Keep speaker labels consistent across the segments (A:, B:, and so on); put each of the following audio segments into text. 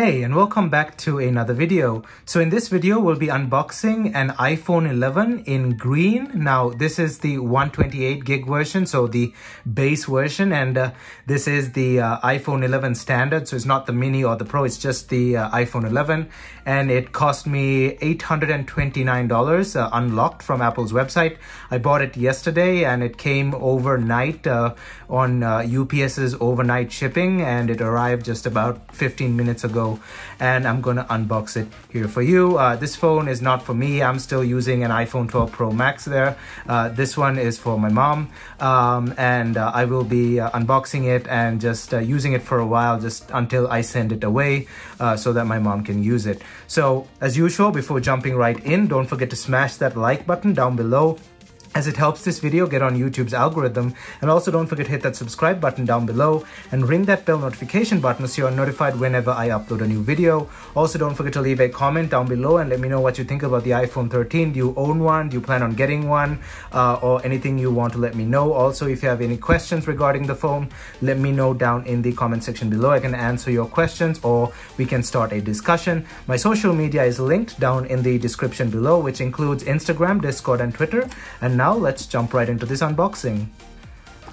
A: Hey, and welcome back to another video. So in this video, we'll be unboxing an iPhone 11 in green. Now, this is the 128 gig version, so the base version, and this is the iPhone 11 standard. So it's not the mini or the Pro, it's just the iPhone 11. And it cost me $829 unlocked from Apple's website. I bought it yesterday and it came overnight on UPS's overnight shipping, and it arrived just about 15 minutes ago. And I'm gonna unbox it here for you. This phone is not for me. I'm still using an iPhone 12 Pro Max there. This one is for my mom, and I will be unboxing it and just using it for a while, just until I send it away so that my mom can use it. So as usual, before jumping right in, don't forget to smash that like button down below, as it helps this video get on YouTube's algorithm. And also don't forget to hit that subscribe button down below and ring that bell notification button so you're notified whenever I upload a new video. Also don't forget to leave a comment down below and let me know what you think about the iPhone 13. Do you own one? Do you plan on getting one? Or anything you want to let me know. Also, if you have any questions regarding the phone, let me know down in the comment section below. I can answer your questions or we can start a discussion. My social media is linked down in the description below, which includes Instagram, Discord, and Twitter. And now let's jump right into this unboxing.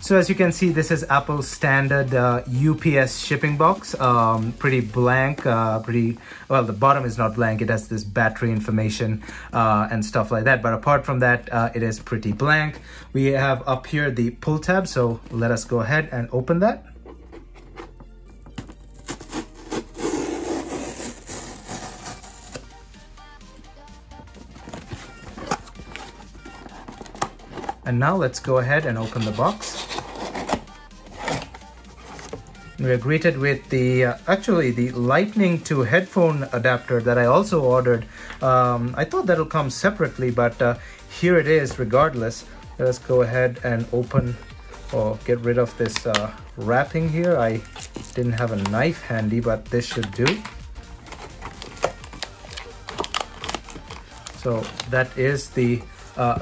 A: So as you can see, this is Apple's standard UPS shipping box. Pretty blank, well, the bottom is not blank. It has this battery information and stuff like that. But apart from that, it is pretty blank. We have up here the pull tab. So let us go ahead and open that. And now let's go ahead and open the box. We are greeted with the, actually the lightning to headphone adapter that I also ordered. I thought that'll come separately, but here it is regardless. Let us go ahead and open or get rid of this wrapping here. I didn't have a knife handy, but this should do. So that is the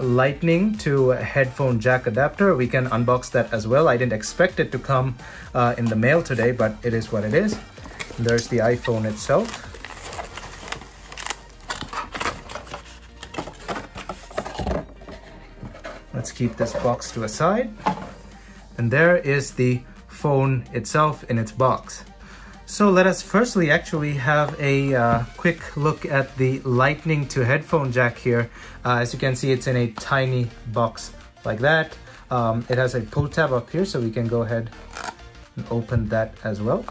A: lightning to headphone jack adapter. We can unbox that as well. I didn't expect it to come in the mail today, but it is what it is. And there's the iPhone itself. Let's keep this box to a side. And there is the phone itself in its box. So let us firstly actually have a quick look at the lightning to headphone jack here. As you can see, it's in a tiny box like that. It has a pull tab up here, so we can go ahead and open that as well.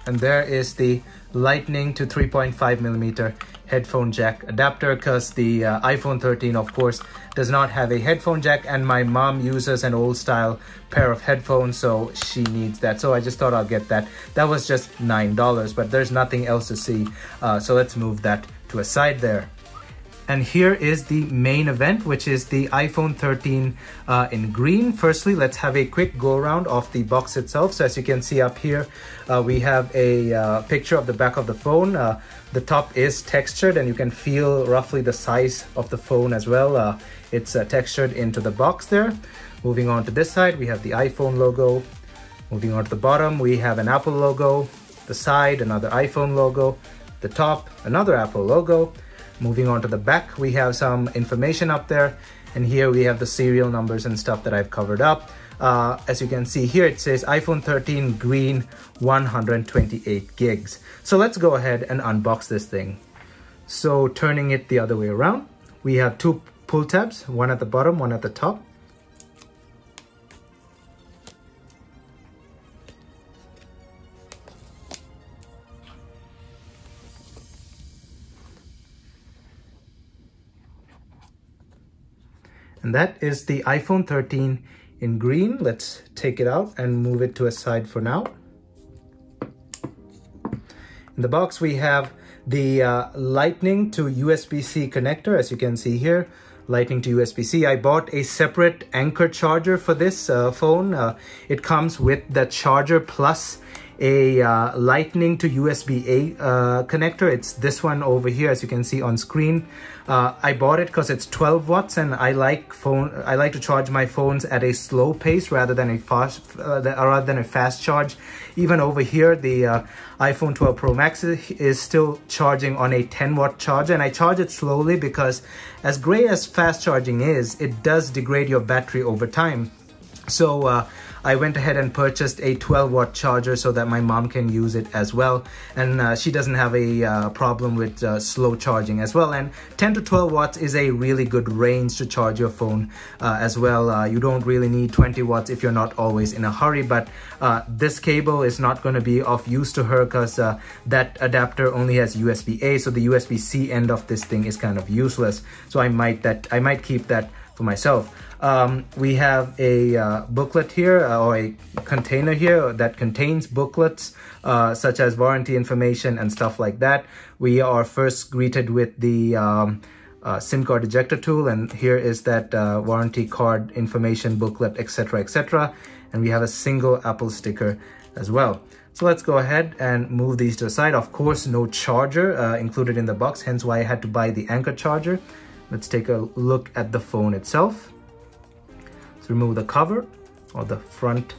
A: And there is the lightning to 3.5mm headphone jack adapter, because the iPhone 13 of course does not have a headphone jack, and my mom uses an old style pair of headphones, so she needs that. So I just thought I'll get that. That was just $9, but there's nothing else to see, so let's move that to a side there. And here is the main event, which is the iPhone 13 in green. Firstly, let's have a quick go around of the box itself. So as you can see up here, we have a picture of the back of the phone. The top is textured and you can feel roughly the size of the phone as well. It's textured into the box there. Moving on to this side, we have the iPhone logo. Moving on to the bottom, we have an Apple logo. The side, another iPhone logo. The top, another Apple logo. Moving on to the back, we have some information up there. And here we have the serial numbers and stuff that I've covered up. As you can see here, it says iPhone 13 green 128 gigs. So let's go ahead and unbox this thing. So turning it the other way around, we have two pull tabs, one at the bottom, one at the top. And that is the iPhone 13 in green. Let's take it out and move it to a side for now. In the box, we have the lightning to USB-C connector, as you can see here. Lightning to USB-C. I bought a separate Anchor charger for this phone. It comes with the charger plus a lightning to USB-A connector. It's this one over here, as you can see on screen. I bought it because it's 12 watts, and I like to charge my phones at a slow pace rather than a fast charge. Even over here, the iPhone 12 Pro Max is still charging on a 10-watt charger, and I charge it slowly because, as great as fast charging is, it does degrade your battery over time. So I went ahead and purchased a 12-watt charger so that my mom can use it as well, and she doesn't have a problem with slow charging as well. And 10 to 12 watts is a really good range to charge your phone as well. You don't really need 20 watts if you're not always in a hurry, but this cable is not going to be of use to her because that adapter only has USB-A, so the USB-C end of this thing is kind of useless. So I might keep that for myself. We have a booklet here, or a container here that contains booklets such as warranty information and stuff like that. We are first greeted with the SIM card ejector tool, and here is that warranty card information booklet, etc., etc. And we have a single Apple sticker as well. So let's go ahead and move these to the side. Of course, no charger included in the box, hence why I had to buy the Anker charger. Let's take a look at the phone itself. Let's remove the cover, or the front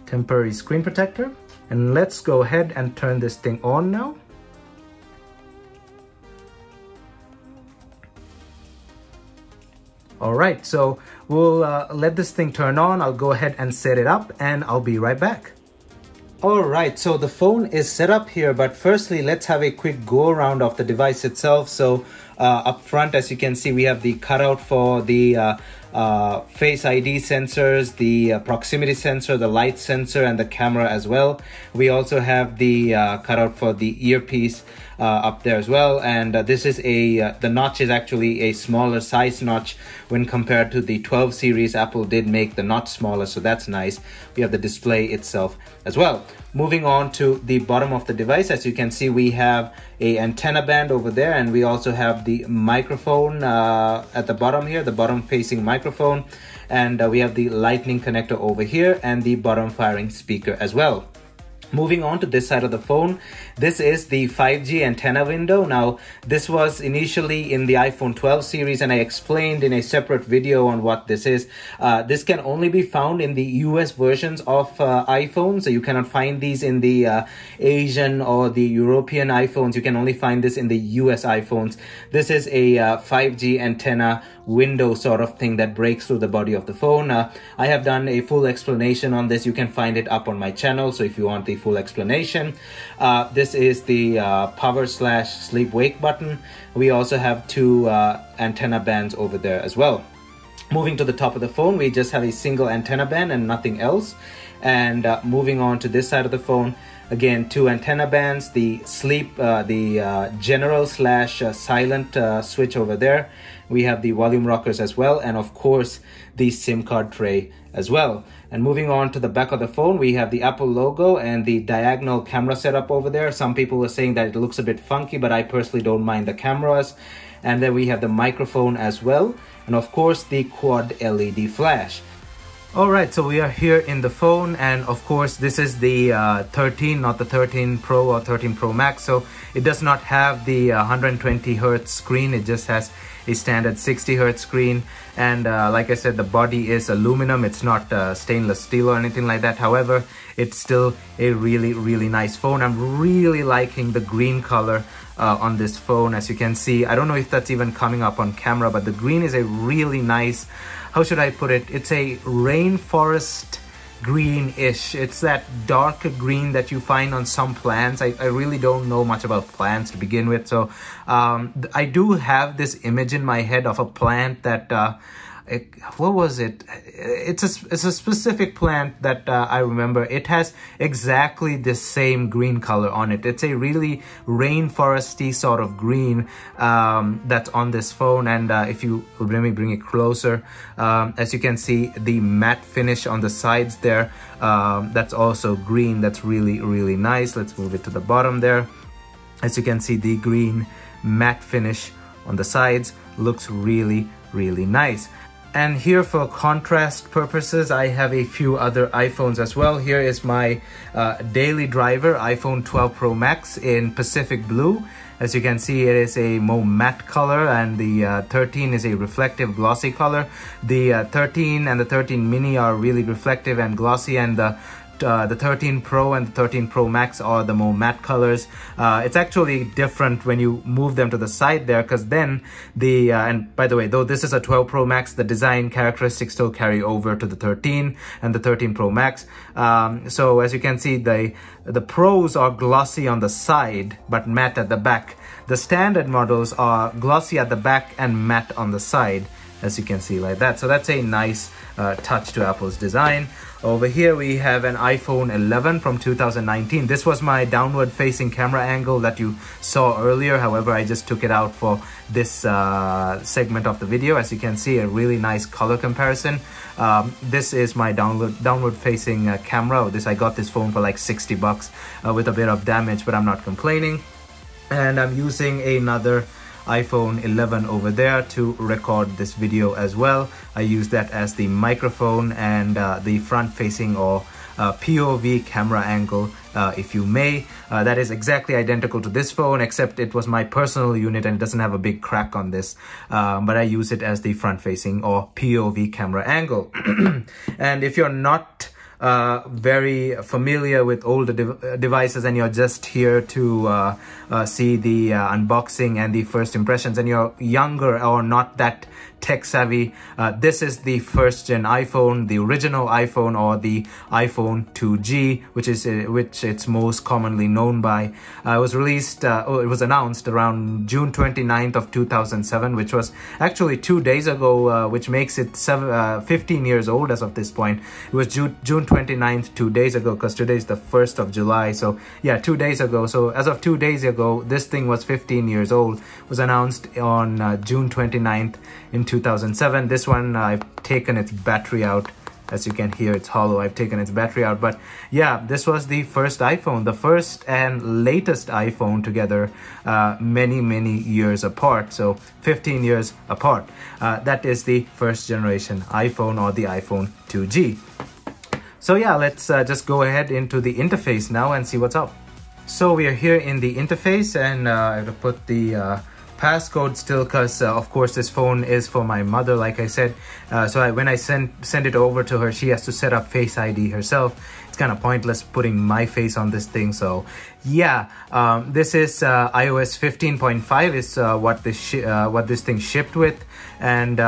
A: temporary screen protector, and let's go ahead and turn this thing on now. All right, so we'll let this thing turn on. I'll go ahead and set it up, and I'll be right back. All right, so the phone is set up here, but firstly, let's have a quick go around of the device itself. So up front, as you can see, we have the cutout for the Face ID sensors, the proximity sensor, the light sensor, and the camera as well. We also have the cutout for the earpiece up there as well, and this is the notch is actually a smaller size notch when compared to the 12 series. Apple did make the notch smaller, so that's nice. We have the display itself as well. Moving on to the bottom of the device, as you can see, we have a antenna band over there, and we also have the microphone at the bottom here, the bottom facing microphone, and we have the lightning connector over here and the bottom firing speaker as well. Moving on to this side of the phone, this is the 5G antenna window. Now, this was initially in the iPhone 12 series, and I explained in a separate video on what this is. This can only be found in the US versions of iPhone, so you cannot find these in the Asian or the European iPhones. You can only find this in the US iPhones. This is a 5G antenna window sort of thing that breaks through the body of the phone. I have done a full explanation on this. You can find it up on my channel, so if you want the full explanation. This is the power/sleep wake button. We also have two antenna bands over there as well. Moving to the top of the phone, we just have a single antenna band and nothing else. And moving on to this side of the phone, again, two antenna bands, the sleep, the general/silent switch over there. We have the volume rockers as well, and of course the SIM card tray as well. And moving on to the back of the phone, we have the Apple logo and the diagonal camera setup over there. Some people were saying that it looks a bit funky, but I personally don't mind the cameras. And then we have the microphone as well, and of course the quad LED flash. Alright, so we are here in the phone, and of course this is the 13, not the 13 Pro or 13 Pro Max, so it does not have the 120 Hz screen. It just has a standard 60 Hz screen, and like I said, the body is aluminum. It's not stainless steel or anything like that. However, it's still a really nice phone. I'm really liking the green color on this phone. As you can see, I don't know if that's even coming up on camera, but the green is a really nice, how should I put it? It's a rainforest greenish. It's that darker green that you find on some plants. I really don't know much about plants to begin with, so I do have this image in my head of a plant that what was it? It's a specific plant that I remember. It has exactly the same green color on it. It's a really rainforesty sort of green that's on this phone. And if you let me bring it closer, as you can see, the matte finish on the sides there, that's also green. That's really nice. Let's move it to the bottom there. As you can see, the green matte finish on the sides looks really nice. And here for contrast purposes, I have a few other iPhones as well. Here is my daily driver, iPhone 12 Pro Max in Pacific Blue. As you can see, it is a more matte color, and the 13 is a reflective glossy color. The 13 and the 13 mini are really reflective and glossy, and the 13 Pro and the 13 Pro Max are the more matte colors. It's actually different when you move them to the side there, because then the and by the way, though this is a 12 Pro Max, the design characteristics still carry over to the 13 and the 13 Pro Max. So as you can see, the Pros are glossy on the side but matte at the back. The standard models are glossy at the back and matte on the side, as you can see, like that. So that's a nice touch to Apple's design. Over here we have an iPhone 11 from 2019. This was my downward facing camera angle that you saw earlier. However, I just took it out for this segment of the video. As you can see, a really nice color comparison. This is my downward facing camera. I got this phone for like 60 bucks with a bit of damage, but I'm not complaining. And I'm using another iPhone 11 over there to record this video as well. I use that as the microphone and the front facing or POV camera angle, if you may. That is exactly identical to this phone, except it was my personal unit and it doesn't have a big crack on this, but I use it as the front facing or POV camera angle. And if you're not very familiar with older devices and you're just here to see the unboxing and the first impressions, and you're younger or not that tech savvy, this is the first gen iPhone, the original iPhone, or the iPhone 2G, which it's most commonly known by. It was released, it was announced around June 29th of 2007, which was actually 2 days ago, which makes it 15 years old as of this point. It was June 29th, 2 days ago, because today is the 1st of July. So yeah, 2 days ago. So as of 2 days ago, this thing was 15 years old. It was announced on June 29th in 2007. This one, I've taken its battery out. As you can hear, it's hollow. I've taken its battery out. But yeah, this was the first iPhone, the first and latest iPhone together, many years apart. So 15 years apart. That is the first generation iPhone, or the iPhone 2G. So yeah, let's just go ahead into the interface now and see what's up. So we are here in the interface, and I have to put the passcode still, because of course this phone is for my mother, like I said. So when I send it over to her, she has to set up Face ID herself. It's kind of pointless putting my face on this thing. So yeah, this is iOS 15.5 is what this thing shipped with, and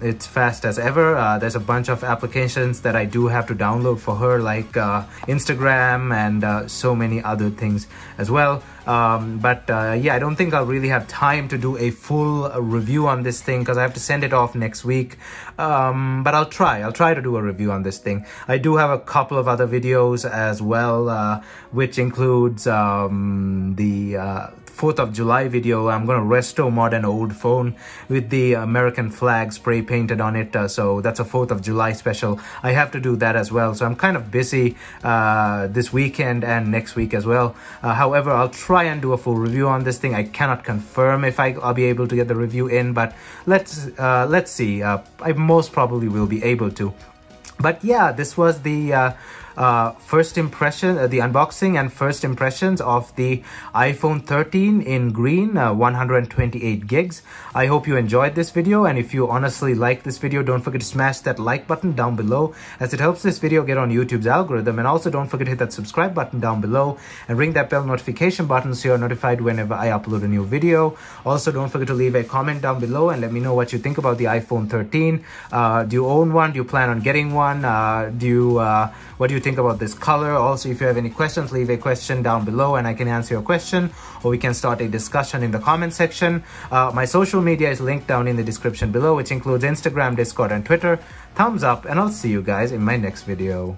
A: it's fast as ever. There's a bunch of applications that I do have to download for her, like Instagram and so many other things as well. But yeah, I don't think I'll really have time to do a full review on this thing, because I have to send it off next week. But I'll try to do a review on this thing. I do have a couple of other videos as well, which includes the 4th of July video. I'm gonna resto mod an old phone with the American flag spray painted on it, so that's a 4th of July special. I have to do that as well, so I'm kind of busy this weekend and next week as well. However, I'll try and do a full review on this thing. I cannot confirm if I'll be able to get the review in, but let's see. I most probably will be able to. But yeah, this was the first impression, the unboxing and first impressions of the iPhone 13 in green, 128 gigs. I hope you enjoyed this video, and if you honestly like this video, don't forget to smash that like button down below, as it helps this video get on YouTube's algorithm. And also don't forget to hit that subscribe button down below and ring that bell notification button so you're notified whenever I upload a new video. Also, don't forget to leave a comment down below and let me know what you think about the iPhone 13. Do you own one? Do you plan on getting one? What do you think about this color? Also, if you have any questions, leave a question down below and I can answer your question, or we can start a discussion in the comment section. My social media is linked down in the description below, which includes Instagram, Discord, and Twitter. Thumbs up, and I'll see you guys in my next video.